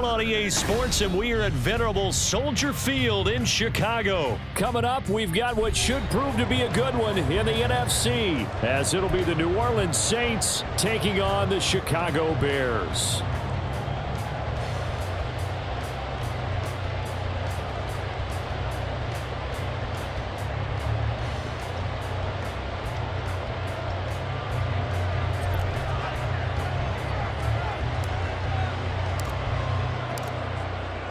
football on EA Sports, and we are at venerable Soldier Field in Chicago. Coming up, we've got what should prove to be a good one in the NFC, as it'll be the New Orleans Saints taking on the Chicago Bears.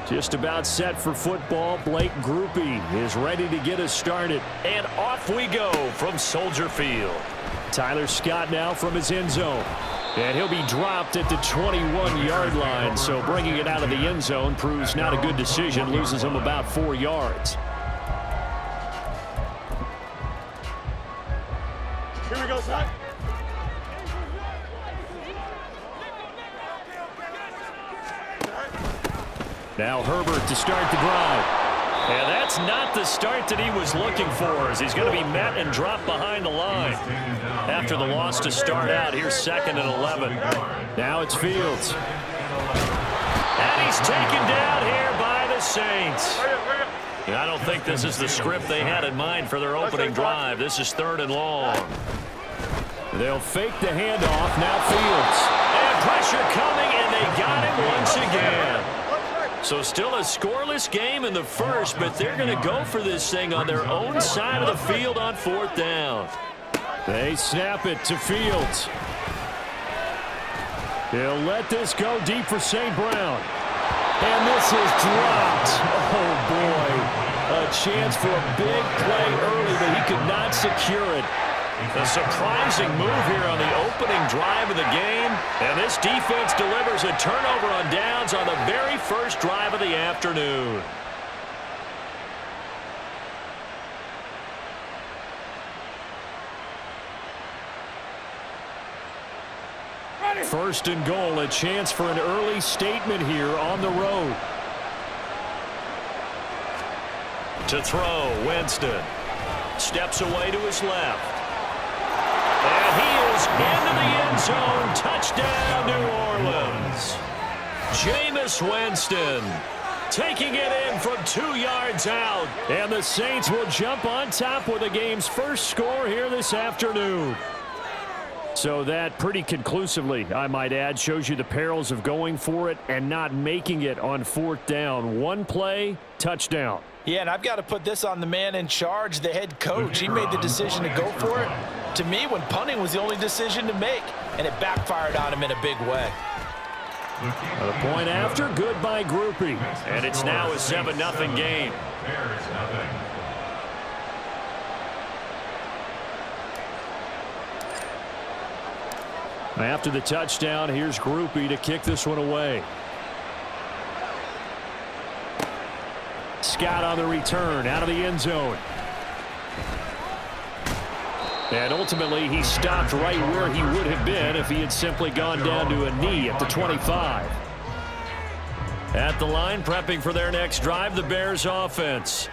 Just about set for football. Blake Groupie is ready to get us started. And off we go from Soldier Field. Tyler Scott now from his end zone. And he'll be dropped at the 21-yard line. So bringing it out of the end zone proves not a good decision. Loses him about 4 yards. Here we go, son. Now Herbert to start the drive. And that's not the start that he was looking for, as he's going to be met and dropped behind the line. After the loss to start out, here's 2nd and 11. Now it's Fields. And he's taken down here by the Saints. And I don't think this is the script they had in mind for their opening drive. This is 3rd and long. They'll fake the handoff. Now Fields. And pressure coming, and they got him once again. So still a scoreless game in the first, but they're going to go for this thing on their own side of the field on 4th down. They snap it to Fields. He'll let this go deep for St. Brown. And this is dropped. Oh, boy. A chance for a big play early, but he could not secure it. A surprising move here on the opening drive of the game. And this defense delivers a turnover on downs on the very first drive of the afternoon. First and goal, a chance for an early statement here on the road. To throw, Winston. Steps away to his left. And he is into the end zone. Touchdown, New Orleans. Jameis Winston taking it in from 2 yards out. And the Saints will jump on top with the game's first score here this afternoon. So that pretty conclusively, I might add, shows you the perils of going for it and not making it on 4th down. One play, touchdown. Yeah, and I've got to put this on the man in charge, the head coach. He made the decision to go for it. To me, when punting was the only decision to make, and it backfired on him in a big way. A point after, good by Groupie. And it's now a 7-0 game. After the touchdown, here's Groupie to kick this one away. Scott on the return, out of the end zone. And ultimately, he stopped right where he would have been if he had simply gone down to a knee at the 25. At the line, prepping for their next drive, the Bears offense.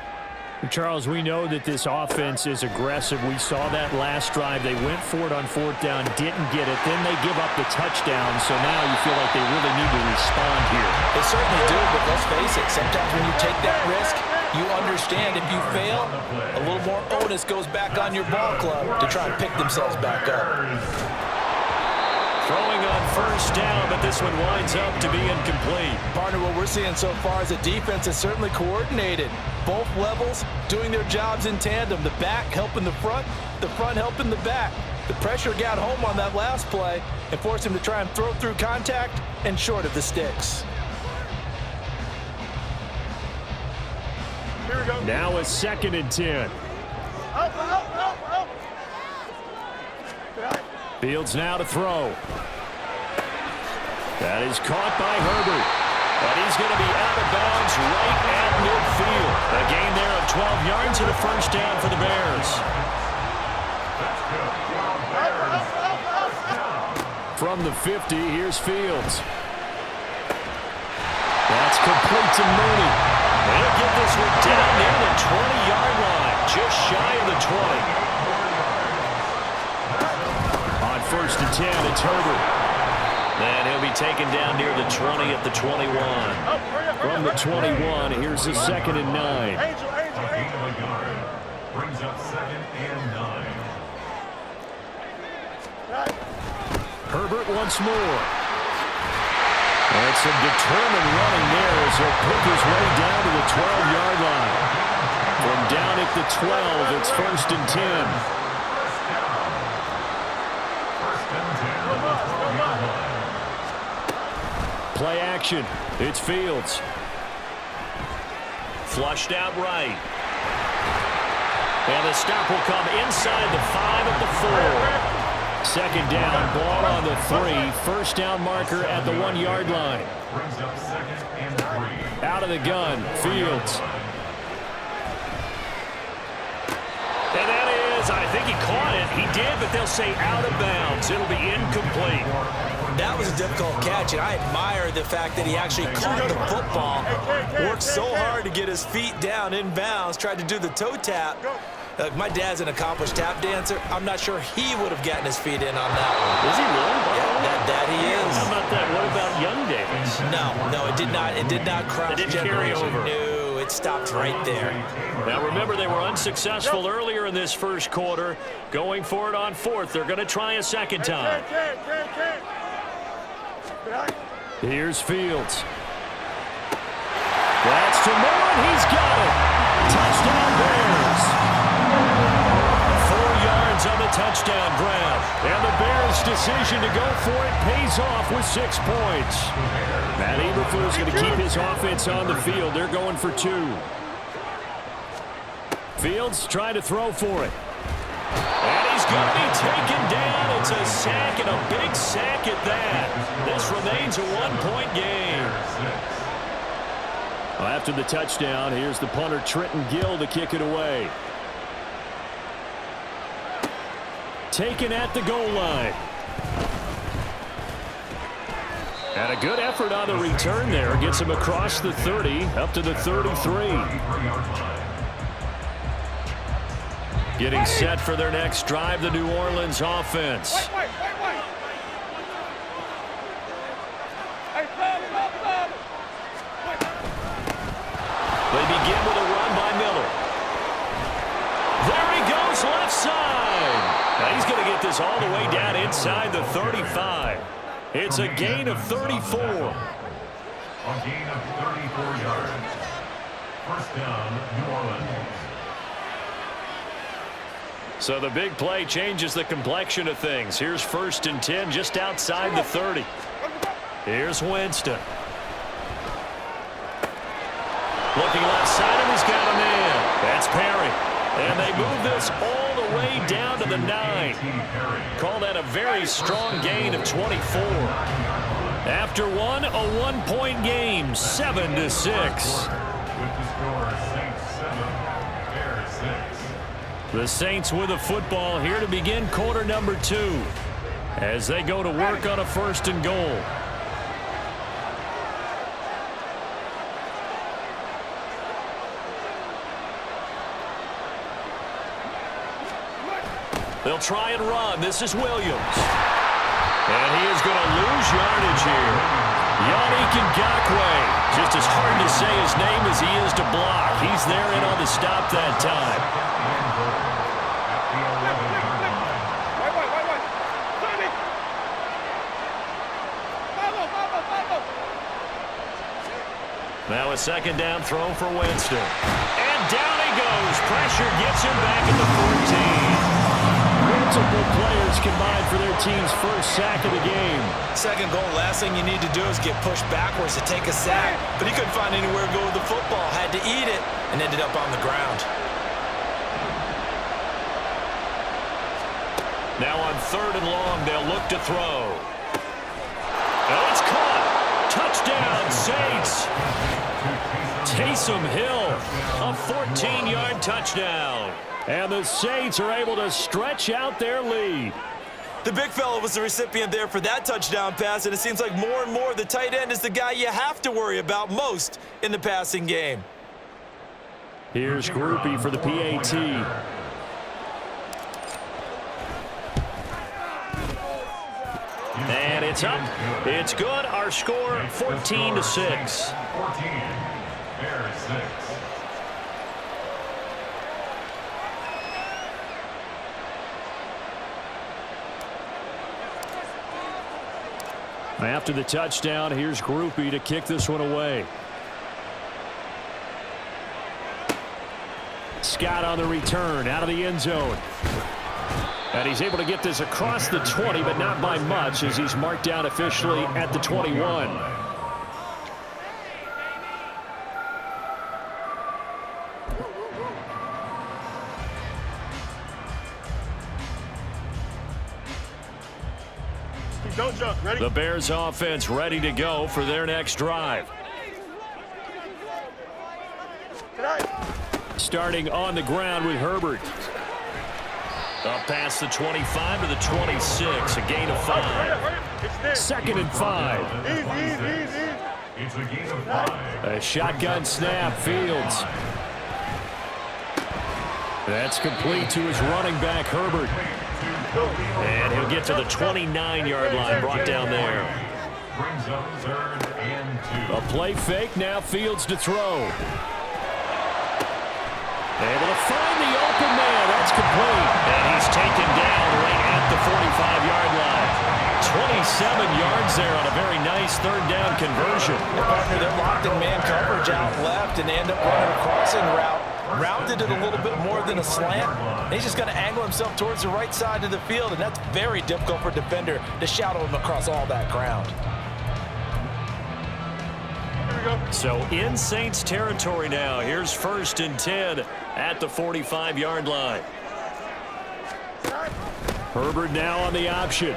Charles, we know that this offense is aggressive. We saw that last drive. They went for it on 4th down, didn't get it. Then they give up the touchdown, so now you feel like they really need to respond here. They certainly do, but let's face it, sometimes when you take that risk, you understand if you fail, a little more onus goes back on your ball club to try and pick themselves back up. Throwing on 1st down, but this one winds up to be incomplete. Partner, what we're seeing so far is the defense is certainly coordinated. Both levels doing their jobs in tandem. The back helping the front helping the back. The pressure got home on that last play and forced him to try and throw through contact and short of the sticks. Here we go. Now a 2nd and 10. Fields now to throw. That is caught by Herbert. And he's going to be out of bounds right at midfield. A gain there of 12 yards and a 1st down for the Bears. From the 50, here's Fields. That's complete to Mooney. He'll get this one down near the 20-yard line, just shy of the 20. On 1st and 10, it's Herbert. And he'll be taken down near the 20 at the 21. From the 21, here's a 2nd and 9. Brings up 2nd and 9. Herbert once more. And some determined running there as he'll pick his way down to the 12-yard line. From down at the 12, it's 1st and 10. Play action. It's Fields. Flushed out right. And the stop will come inside the 5 at the 4. 2nd down, ball on the 3. 1st down marker at the 1-yard line. Brings up 2nd and 3. Out of the gun, Fields. And that is, I think he caught it. He did, but they'll say out of bounds. It'll be incomplete. That was a difficult catch, and I admire the fact that he actually caught the football, worked so hard to get his feet down in bounds, tried to do the toe tap. My dad's an accomplished tap dancer. I'm not sure he would have gotten his feet in on that one. Is he really? Yeah, that he is. How about that? What about young days? No, it did not. It did not cross. It didn't carry over. No, it stopped right there. Now remember, they were unsuccessful earlier in this first quarter. Going for it on 4th. They're going to try a 2nd time. Here's Fields. That's to Moore, and he's got it. Touchdown Bears. 4 yards on the touchdown grab. And the Bears' decision to go for it pays off with 6 points. Matt Eberflus going to keep his offense on the field. They're going for 2. Fields trying to throw for it. And he's going to be taken down. It's a sack, and a big sack at that. This remains a 1-point game. Well, after the touchdown, here's the punter Trenton Gill to kick it away. Taken at the goal line. And a good effort on the return there. Gets him across the 30, up to the 33. Getting set for their next drive, the New Orleans offense. They begin with a run by Miller. There he goes, left side. Now he's going to get this all the way down inside the 35. It's a gain of 34. A gain of 34 yards. 1st down, New Orleans. So the big play changes the complexion of things. Here's 1st and 10 just outside the 30. Here's Winston. Looking left side, and he's got a man. That's Perry. And they move this all the way down to the 9. Call that a very strong gain of 24. After one, a 1-point game, 7-6. With the score, Saints 7, Bears 6. The Saints with a football here to begin quarter number 2 as they go to work on a 1st and goal. They'll try and run. This is Williams. And he is going to lose yardage here. Yannick Ngakoue. Just as hard to say his name as he is to block. He's there in on the stop that time. Now a 2nd down throw for Winston. And down he goes. Pressure gets him back at the 14. Multiple players combined for their team's 1st sack of the game. 2nd goal, last thing you need to do is get pushed backwards to take a sack. But he couldn't find anywhere to go with the football. Had to eat it and ended up on the ground. Now on 3rd and long, they'll look to throw. Oh, it's caught. Touchdown, Saints. Taysom Hill, a 14-yard touchdown. And the Saints are able to stretch out their lead. The big fella was the recipient there for that touchdown pass, and it seems like more and more the tight end is the guy you have to worry about most in the passing game. Here's Groupie for the PAT. And it's up. It's good. Our score, 14-6. 14, Bears 6. After the touchdown, here's Groupie to kick this one away. Scott on the return, out of the end zone. And he's able to get this across the 20, but not by much, as he's marked down officially at the 21. Don't jump. Ready? The Bears offense ready to go for their next drive. Starting on the ground with Herbert. Up past the 25 to the 26, a gain of 5. Second and 5. It's a gain of 5. A shotgun snap, Fields. That's complete to his running back, Herbert. And he'll get to the 29-yard line, brought down there. Brings up 3rd and 2. A play fake, now Fields to throw. Able to find the open man. That's complete. And he's taken down right at the 45-yard line. 27 yards there on a very nice 3rd down conversion. Partner, they're locked in man coverage out left, and they end up running a crossing route. Rounded it a little bit more than a slant. He's just going to angle himself towards the right side of the field, and that's very difficult for a defender to shadow him across all that ground. So in Saints territory now. Here's 1st and 10 at the 45-yard line. Herbert now on the option.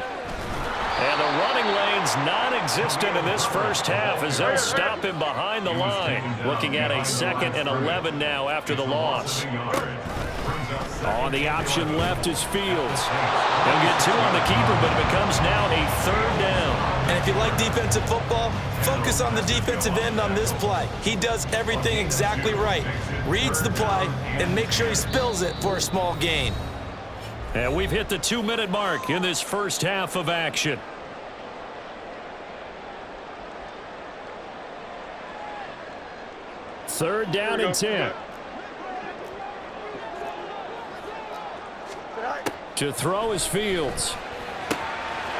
And the running lane's non-existent in this first half as they'll stop him behind the line. Looking at a 2nd and 11 now after the loss. On the option left is Fields. He'll get 2 on the keeper, but it becomes now a 3rd down. And if you like defensive football, focus on the defensive end on this play. He does everything exactly right. Reads the play and make sure he spills it for a small gain. And we've hit the 2-minute mark in this first half of action. Third down and 10. To throw is Fields.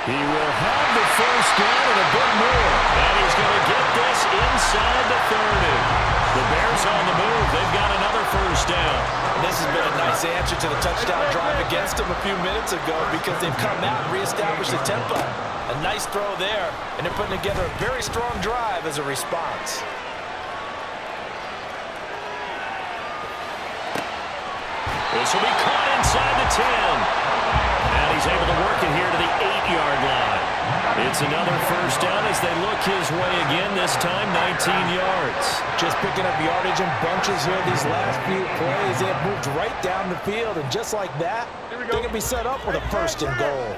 He will have the first down and a bit more. And he's going to get this inside the 30. The Bears on the move. They've got another first down. This has been a nice answer to the touchdown drive against them a few minutes ago because they've come out and reestablished the tempo. A nice throw there, and they're putting together a very strong drive as a response. This will be caught inside the 10. And he's able to work it here to the 8-yard line. It's another first down as they look his way again, this time 19 yards. Just picking up yardage in bunches here these last few plays. They have moved right down the field, and just like that, they're going to be set up with a 1st and goal.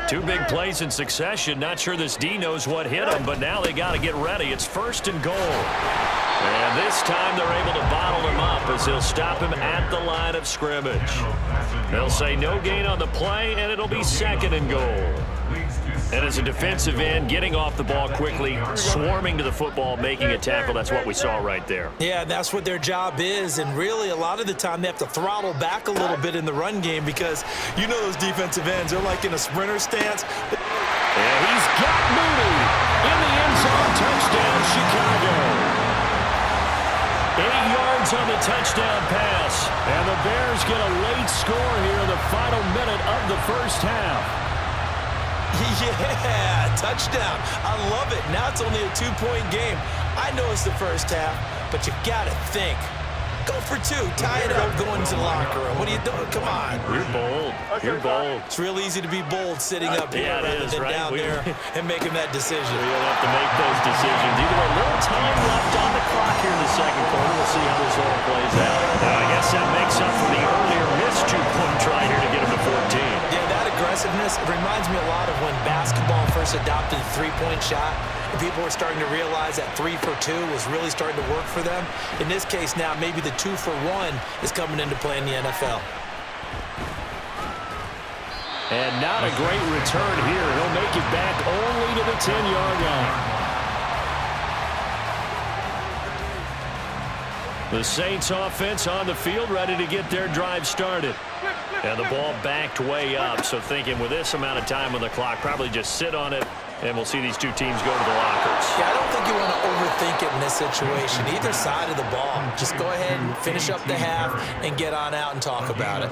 2 big plays in succession. Not sure this D knows what hit him, but now they got to get ready. It's 1st and goal. And this time they're able to bottle him up as they'll stop him at the line of scrimmage. They'll say no gain on the play, and it'll be 2nd and goal. And as a defensive end, getting off the ball quickly, swarming to the football, making a tackle, that's what we saw right there. Yeah, that's what their job is, and really a lot of the time they have to throttle back a little bit in the run game because you know those defensive ends, they're like in a sprinter stance. And he's got Mooney in the end zone. Touchdown, Chicago. 8 yards on the touchdown pass. And the Bears get a late score here in the final minute of the first half. Yeah, touchdown. I love it. Now it's only a 2-point game. I know it's the first half, but you got to think. Go for 2. Tie it up going to the locker room. What are you doing? Come on. You're bold. You're bold. It's real easy to be bold sitting up here rather than down there and making that decision. We'll have to make those decisions. Even a little time left on the clock here in the second quarter. We'll see how this all plays out. I guess that makes up for the earlier missed 2-point try here to get him to 14. Yeah, that aggressiveness, it reminds me a lot of when basketball first adopted the 3-point shot. And people were starting to realize that 3 for 2 was really starting to work for them. In this case now, maybe the 2 for 1 is coming into play in the NFL. And not a great return here. He'll make it back only to the 10-yard line. The Saints offense on the field, ready to get their drive started. And the ball backed way up, so thinking with this amount of time on the clock, probably just sit on it, and we'll see these two teams go to the lockers. Yeah, I don't think you want to overthink it in this situation. Either side of the ball. Just go ahead and finish up the half and get on out and talk about it.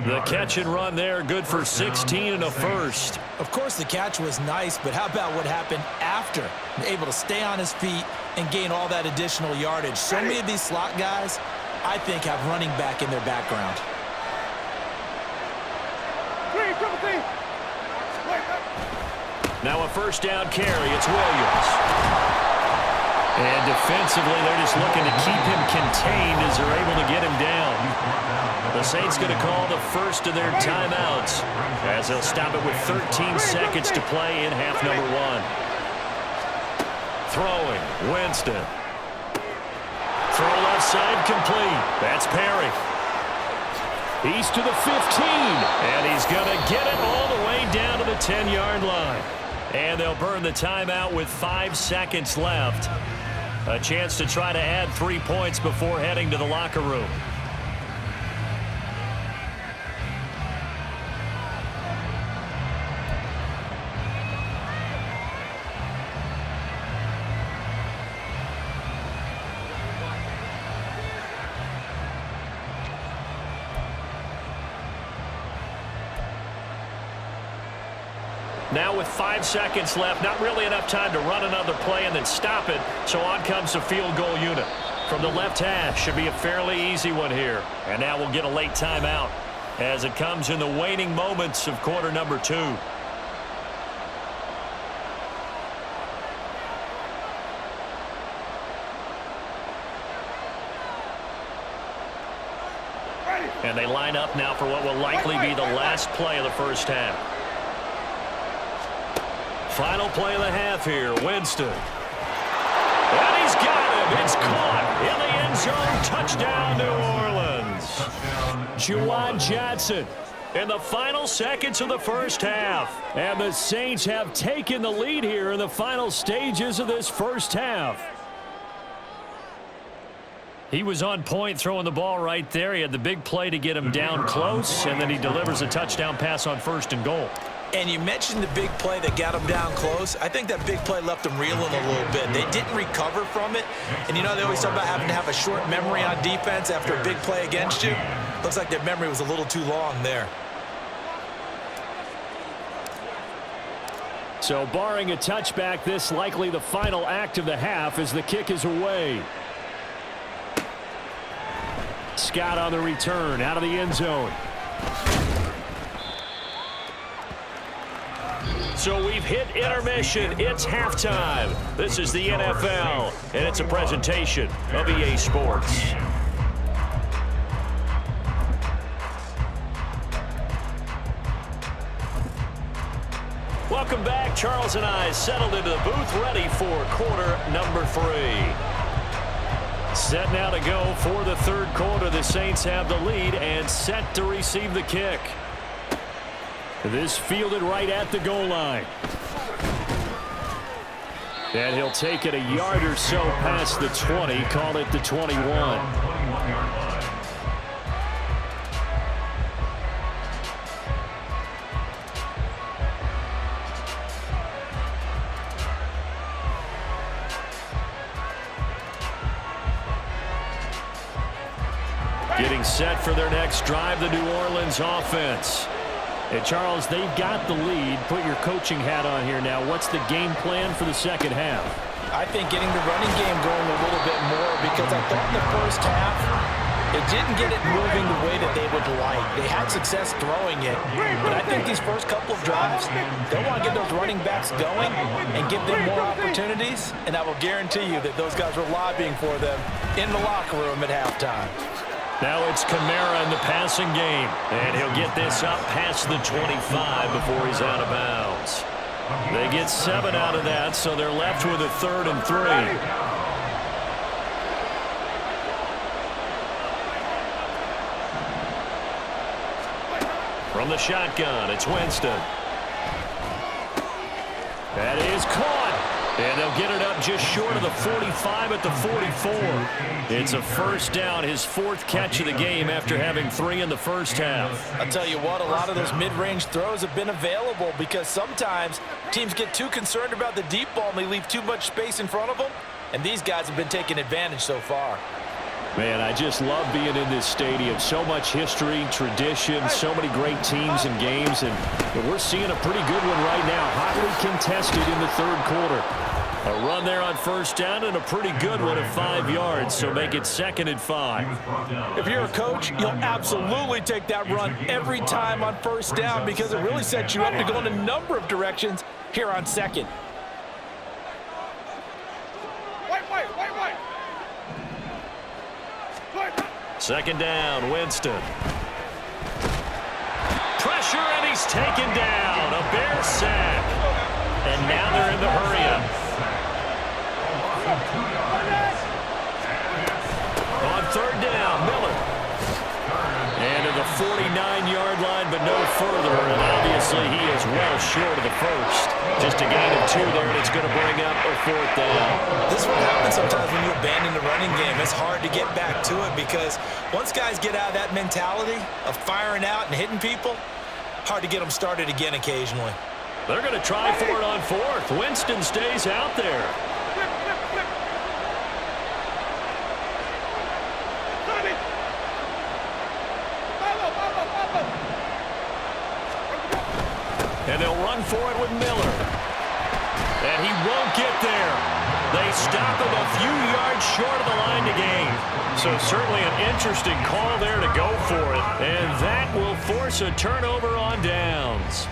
The catch and run there, good for 16 and a first. Of course, the catch was nice, but how about what happened after? Able to stay on his feet and gain all that additional yardage. So many of these slot guys, I think, have running back in their background. Now a first down carry. It's Williams. And defensively, they're just looking to keep him contained as they're able to get him down. The Saints going to call the first of their timeouts as they'll stop it with 13 seconds to play in half number one. Throwing, Winston. Throw left side complete. That's Perry. He's to the 15, and he's going to get it all the way down to the 10-yard line. And they'll burn the timeout with 5 seconds left. A chance to try to add 3 points before heading to the locker room. Now with 5 seconds left, not really enough time to run another play and then stop it. So on comes the field goal unit. From the left hash, should be a fairly easy one here. And now we'll get a late timeout as it comes in the waning moments of quarter number 2. And they line up now for what will likely be the last play of the first half. Final play of the half here, Winston. And he's got him. It's caught in the end zone. Touchdown, New Orleans. Juwan Johnson in the final seconds of the first half. And the Saints have taken the lead here in the final stages of this first half. He was on point throwing the ball right there. He had the big play to get him down close, and then he delivers a touchdown pass on 1st and goal. And you mentioned the big play that got him down close. I think that big play left them reeling a little bit. They didn't recover from it. And, you know, they always talk about having to have a short memory on defense after a big play against you. Looks like their memory was a little too long there. So barring a touchback, this likely the final act of the half as the kick is away. Scott on the return out of the end zone. So we've hit intermission. It's halftime. This is the NFL, and it's a presentation of EA Sports. Welcome back. Charles and I settled into the booth, ready for quarter number 3. Set now to go for the third quarter. The Saints have the lead and set to receive the kick. This fielded right at the goal line. And he'll take it a yard or so past the 20, call it the 21. Getting set for their next drive, the New Orleans offense. And Charles, they've got the lead. Put your coaching hat on here now. What's the game plan for the second half? I think getting the running game going a little bit more, because I thought in the first half it didn't get it moving the way that they would like. They had success throwing it, but I think these first couple of drives, they want to get those running backs going and give them more opportunities, and I will guarantee you that those guys were lobbying for them in the locker room at halftime. Now it's Kamara in the passing game, and he'll get this up past the 25 before he's out of bounds. They get 7 out of that, so they're left with a 3rd and 3. From the shotgun, it's Winston. That is caught. And they'll get it up just short of the 45 at the 44. It's a first down, his fourth catch of the game after having 3 in the first half. I'll tell you what, a lot of those mid-range throws have been available because sometimes teams get too concerned about the deep ball and they leave too much space in front of them, and these guys have been taking advantage so far. Man, I just love being in this stadium. So much history, tradition, so many great teams and games, and we're seeing a pretty good one right now, hotly contested in the third quarter. A run there on first down and a pretty good one at 5 yards, so make it 2nd and 5. If you're a coach, you'll absolutely take that run every time on first down because it really sets you up to go in a number of directions here on 2nd. Second down, Winston. Pressure, and he's taken down. A Bear sack. And now they're in the hurry-up. On third down, Miller. And to the 49-yard line, but no further. And obviously he is well short of the first. Just a gain of 2 there, and it's going to bring up a 4th down. This is what happens sometimes when you abandon the running game. It's hard to get back to it because once guys get out of that mentality of firing out and hitting people, hard to get them started again occasionally. They're going to try for it on 4th. Winston stays out there. And they'll run for it with Miller. And he won't get there. They stop him a few yards short of the line to gain. So certainly an interesting call there to go for it. And that will force a turnover on downs.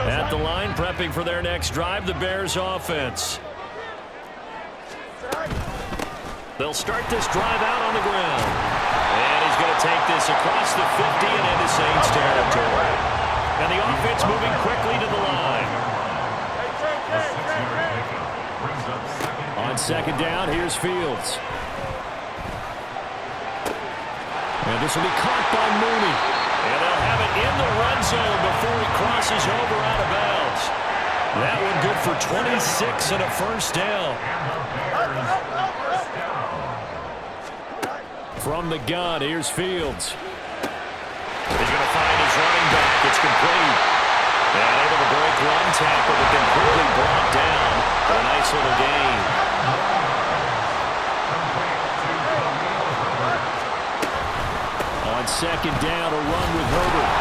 At the line, prepping for their next drive, the Bears offense. They'll start this drive out on the ground. And he's going to take this across the 50 and into Saints territory. And the offense moving quickly to the line. On second down, here's Fields. And this will be caught by Mooney. And they'll have it in the run zone before he crosses over out of bounds. That one good for 26 and a first down. From the gun, here's Fields. He's going to find his running back. It's complete. And able to break one tackle, but then quickly brought down for a nice little gain. On second down, a run with Herbert.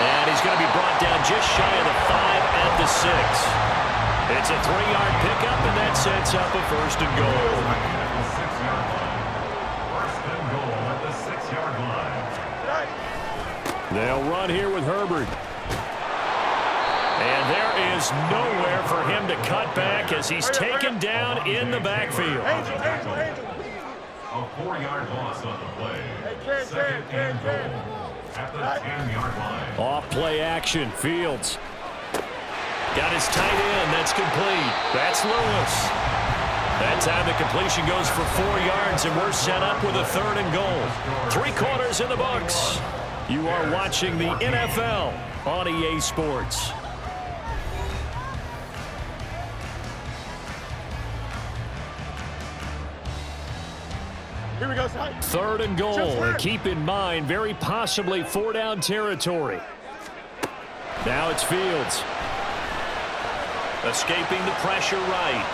And he's going to be brought down just shy of the 5 at the 6. It's a 3-yard pickup, and that sets up a 1st and goal. They'll run here with Herbert. And there is nowhere for him to cut back as he's taken down in the backfield. A 4-yard loss on the play. 2nd and goal at the 10-yard line. Off play action, Fields. Got his tight end. That's complete. That's Lewis. That time the completion goes for 4 yards, and we're set up with a 3rd and goal. 3 quarters in the books. You are watching the NFL on EA Sports. Here we go, son. 3rd and goal. And keep in mind, very possibly 4-down territory. Now it's Fields. Escaping the pressure right.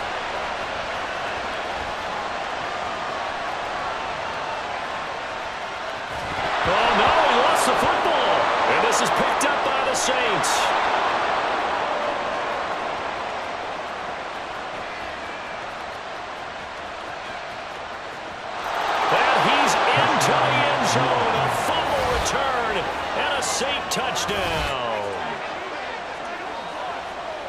Oh, no, he lost the football. And this is picked up by the Saints. And he's into the end zone. A fumble return and a Saint touchdown.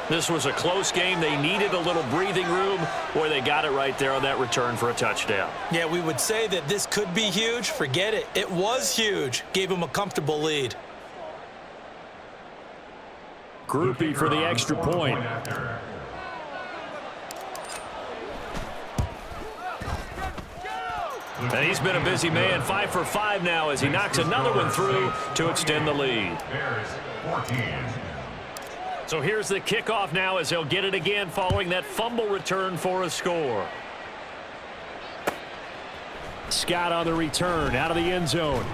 This was a close game. They needed a little breathing room, or they got it right there on that return for a touchdown. Yeah, we would say that this could be huge. Forget it. It was huge. Gave him a comfortable lead. Groupie for the extra point. And he's been a busy man, 5 for 5 now as he knocks another one through to extend the lead. Bears 14. So here's the kickoff now as they'll get it again following that fumble return for a score. Scott on the return out of the end zone.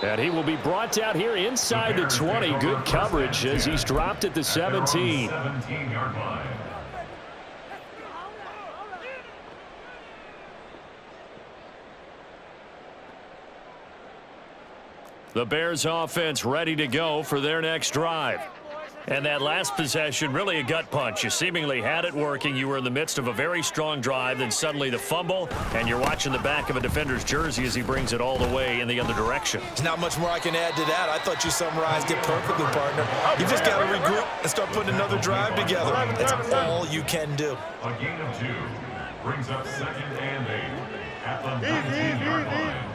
And he will be brought out here inside the 20. Good coverage as he's dropped at the 17. 17-yard line. The Bears offense ready to go for their next drive. And that last possession, really a gut punch. You seemingly had it working. You were in the midst of a very strong drive, then suddenly the fumble, and you're watching the back of a defender's jersey as he brings it all the way in the other direction. There's not much more I can add to that. I thought you summarized it perfectly, partner. You just got to regroup and start putting another drive together. That's all you can do. A gain of 2 brings up 2nd and 8 at the 19-yard line.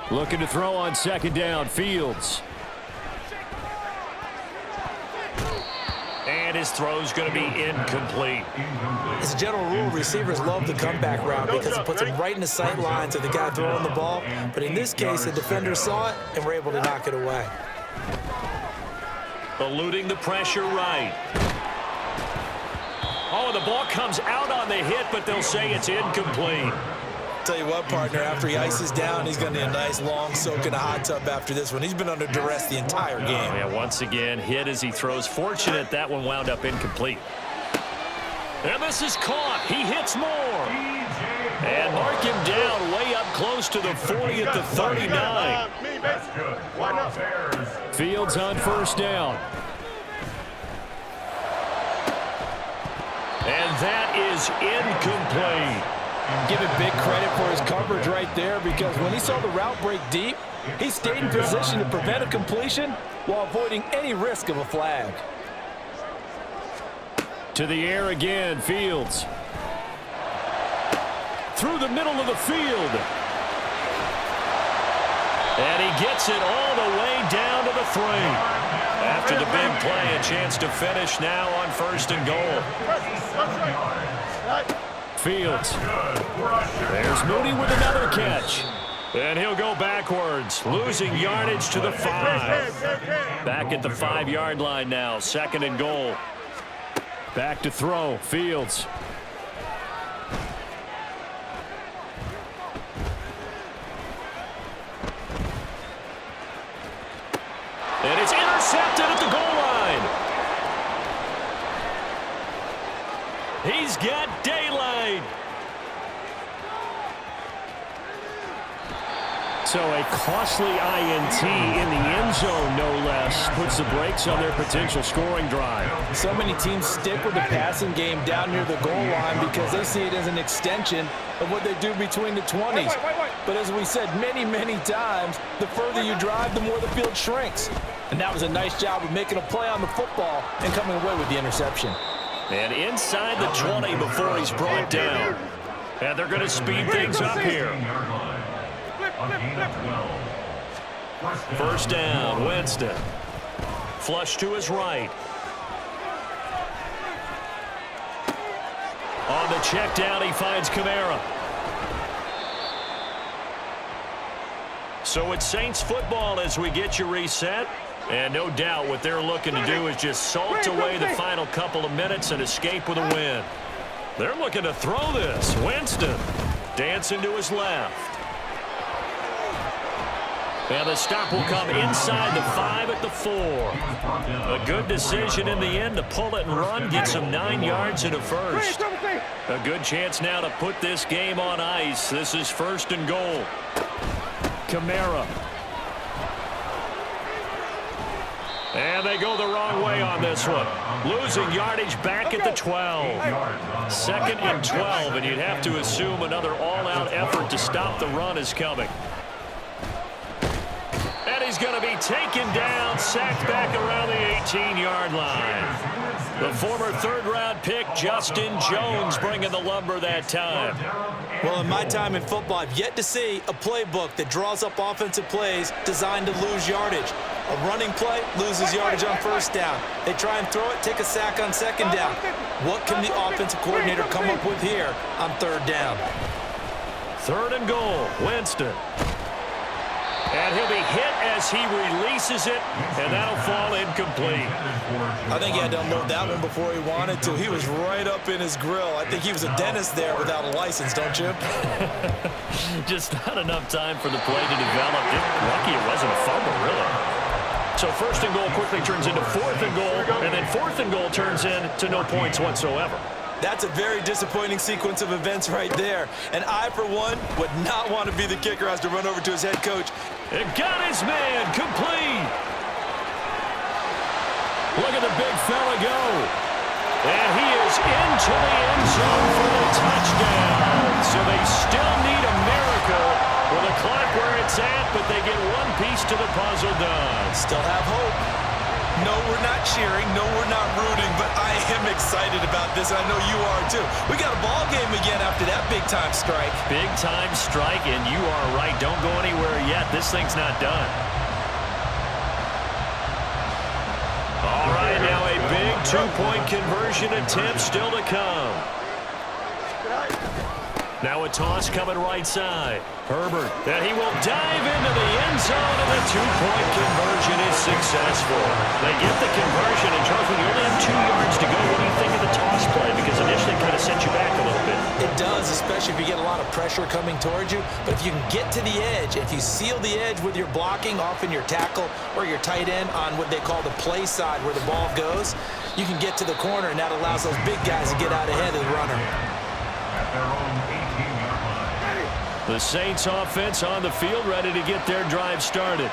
Looking to throw on 2nd down, Fields. And his throw's going to be incomplete. As a general rule, receivers love the comeback route because it puts them right in the sight lines of the guy throwing the ball. But in this case, the defender saw it and were able to knock it away. Eluding the pressure right. Oh, the ball comes out on the hit, but they'll say it's incomplete. Tell you what, partner, after he ices down, he's going to need a nice long soak in a hot tub after this one. He's been under duress the entire game. Yeah, once again, hit as he throws. Fortunate that one wound up incomplete. And this is caught. He hits more. And mark him down way up close to the 40 at the 39. That's good. Why not? Bears. Fields on 1st down. And that is incomplete. Give him big credit for his coverage right there because when he saw the route break deep, he stayed in position to prevent a completion while avoiding any risk of a flag. To the air again, Fields. Through the middle of the field. And he gets it all the way down to the 3. After the big play, a chance to finish now on 1st and goal. Fields. There's Mooney with another catch. And he'll go backwards, losing yardage to the 5. Back at the 5-yard line now, 2nd and goal. Back to throw, Fields. And it's intercepted at the goal line. He's got daylight. So a costly INT in the end zone, no less, puts the brakes on their potential scoring drive. So many teams stick with the passing game down near the goal line because they see it as an extension of what they do between the 20s. But as we said many, many times, the further you drive, the more the field shrinks. And that was a nice job of making a play on the football and coming away with the interception. And inside the 20 before he's brought down. And they're going to speed things up here. First down, Winston. Flush to his right. On the check down, he finds Kamara. So it's Saints football as we get you reset. And no doubt what they're looking to do is just salt away the final couple of minutes and escape with a win. They're looking to throw this. Winston dancing to his left. And the stop will come inside the 5 at the 4. A good decision in the end to pull it and run, get some 9 yards in a first. A good chance now to put this game on ice. This is 1st and goal. Kamara. And they go the wrong way on this one. Losing yardage back at the 12. 2nd and 12, and you'd have to assume another all-out effort to stop the run is coming. And he's going to be taken down, sacked back around the 18-yard line. The former 3rd-round pick, Justin Jones, bringing the lumber that time. Well, in my time in football, I've yet to see a playbook that draws up offensive plays designed to lose yardage. A running play loses yardage on 1st down. They try and throw it, take a sack on 2nd down. What can the offensive coordinator come up with here on 3rd down? 3rd and goal, Winston. And he'll be hit as he releases it, and that'll fall incomplete. I think he had to unload that one before he wanted to. He was right up in his grill. I think he was a dentist there without a license, don't you? Just not enough time for the play to develop. Lucky it wasn't a fumble, really. So 1st and goal quickly turns into 4th and goal, and then 4th and goal turns into no points whatsoever. That's a very disappointing sequence of events right there. And I, for one, would not want to be the kicker as to run over to his head coach. It got his man complete. Look at the big fella go. And he is into the end zone for the touchdown. So they still need a miracle with the clock where it's at, but they get one piece to the puzzle done. Still have hope. No, we're not cheering. No, we're not rooting, but I am excited about this, and I know you are too. We got a ball game again after that big-time strike. Big-time strike, and you are right. Don't go anywhere yet. This thing's not done. All right, now a big two-point conversion attempt still to come. Now a toss coming right side. Herbert, and he will dive into the end zone, and the two-point conversion is successful. They get the conversion, and Charles, when you only have 2 yards to go, what do you think of the toss play? Because initially it kind of sent you back a little bit. It does, especially if you get a lot of pressure coming towards you. But if you can get to the edge, if you seal the edge with your blocking, often your tackle or your tight end on what they call the play side where the ball goes, you can get to the corner, and that allows those big guys to get out ahead of the runner. At their own 18-yard line. The Saints offense on the field ready to get their drive started.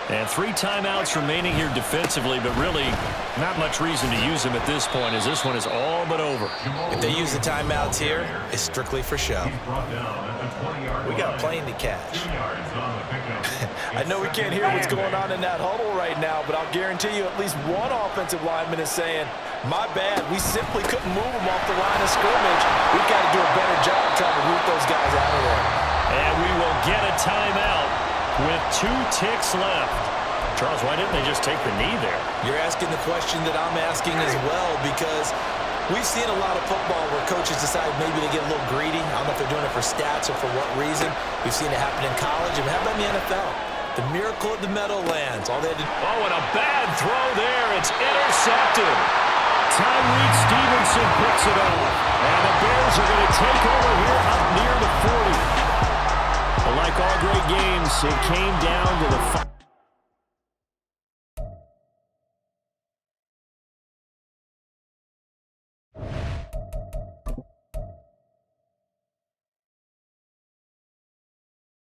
And 3 timeouts remaining here defensively, but really not much reason to use them at this point as this one is all but over. If they use the timeouts here, it's strictly for show. We got a plane to catch. I know we can't hear what's going on in that huddle right now, but I'll guarantee you at least one offensive lineman is saying, my bad, we simply couldn't move them off the line of scrimmage. We've got to do a better job trying to root those guys out of there. And we will get a timeout with 2 ticks left. Charles, why didn't they just take the knee there? You're asking the question that I'm asking as well, because we've seen a lot of football where coaches decide maybe they get a little greedy. I don't know if they're doing it for stats or for what reason. We've seen it happen in college, and how about in the NFL? The miracle at the Meadowlands. All they had to... Oh, and a bad throw there. It's intercepted. Tyreek Stevenson picks it off. And the Bears are going to take over here up near the 40. Like all great games, it came down to the